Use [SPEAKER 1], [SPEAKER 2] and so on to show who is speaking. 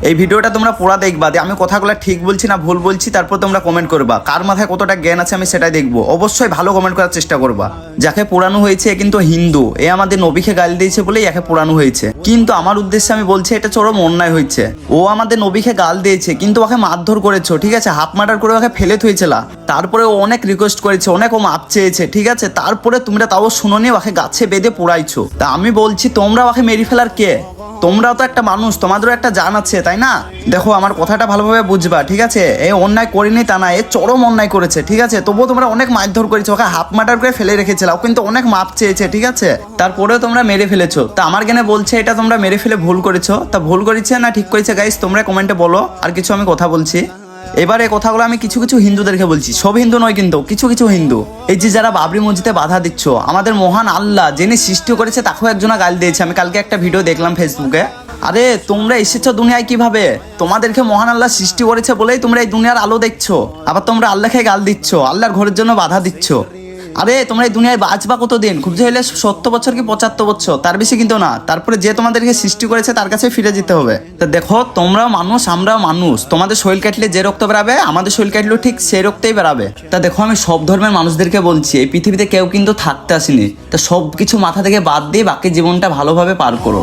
[SPEAKER 1] এই ভিডিওটা তোমরা পুরা দেখবা, আমি কথাগুলো ঠিক বলছি না ভুল বলছি, তারপর তোমরা কমেন্ট করবা। কার মাথায় কতটা জ্ঞান আছে আমি সেটাই দেখবো। অবশ্যই ভালো কমেন্ট করার চেষ্টা করবা। যাকে পোড়ানো হয়েছে কিন্তু হিন্দু, এ আমাদের নবীকে গালি দিয়েছে বলেই একে পোড়ানো হয়েছে। কিন্তু আমার উদ্দেশ্যে আমি বলছি এটা চরম অন্যায় হয়েছে। ও আমাদের নবীকে গাল দিয়েছে, কিন্তু ওকে মারধর করেছো, ঠিক আছে, হাফ মার্ডার করে ওকে ফেলে থুয়েছিল। তারপরে ও অনেক রিকোয়েস্ট করেছে, অনেক ও মাপ চেয়েছে, ঠিক আছে, তারপরে তোমরা তাও শুনোনি, ওকে গাছে বেঁধে পোড়াইছো। তা আমি বলছি তোমরা ওকে মেরে ফেলার কে? তোমরাও তো একটা মানুষ, তোমাদেরও একটা জান আছে, তাই না? দেখো আমার কথাটা ভালোভাবে বুঝবা, ঠিক আছে? এ অন্যায় করিনি তা না, এ চরম অন্যায় করেছে, ঠিক আছে। তবুও তোমরা অনেক মারধর করেছো, ওকে হাফ মার্ডার করে ফেলে রেখেছিল, ও কিন্তু অনেক মাপ চেয়েছে, ঠিক আছে, তারপরেও তোমরা মেরে ফেলেছো। তা আমার জ্ঞানে বলছে এটা তোমরা মেরে ফেলে ভুল করেছো। তা ভুল করেছে না ঠিক করেছে গাইস তোমরা কমেন্টে বলো। আর কিছু আমি কথা বলছি, এবার এই কথাগুলো আমি কিছু কিছু হিন্দুদেরকে বলছি, সব হিন্দু নয় কিন্তু কিছু কিছু হিন্দু। এই যে যারা বাবরি মসজিদে বাধা দিচ্ছ, আমাদের মহান আল্লাহ যিনি সৃষ্টি করেছে তাকেও একজনা গাল দিয়েছে। আমি কালকে একটা ভিডিও দেখলাম ফেসবুকে। আরে তোমরা এসেছো দুনিয়ায় কিভাবে? তোমাদেরকে মহান আল্লাহ সৃষ্টি করেছে বলেই তোমরা এই দুনিয়ার আলো দেখছো, আবার তোমরা আল্লাহকে গাল দিচ্ছ, আল্লাহর ঘরের জন্য বাধা দিচ্ছ। আরে তোমরা এই দুনিয়ায় বাঁচবা কতদিন? খুব হলে 70 বছর কি 75 বছর, তার বেশি কিন্তু না। তারপরে যে তোমাদেরকে সৃষ্টি করেছে তার কাছে ফিরে যেতে হবে। তা দেখো তোমরাও মানুষ, আমরাও মানুষ। তোমাদের শরীর কাটলে যে রক্ত বেরাবে, আমাদের শরীর কাটলেও ঠিক সেই রক্তই বেরাবে। তা দেখো আমি সব ধর্মের মানুষদেরকে বলছি, এই পৃথিবীতে কেউ কিন্তু থাকতে আসেনি। তা সব কিছু মাথা থেকে বাদ দিয়ে বাকি জীবনটা ভালোভাবে পার করো।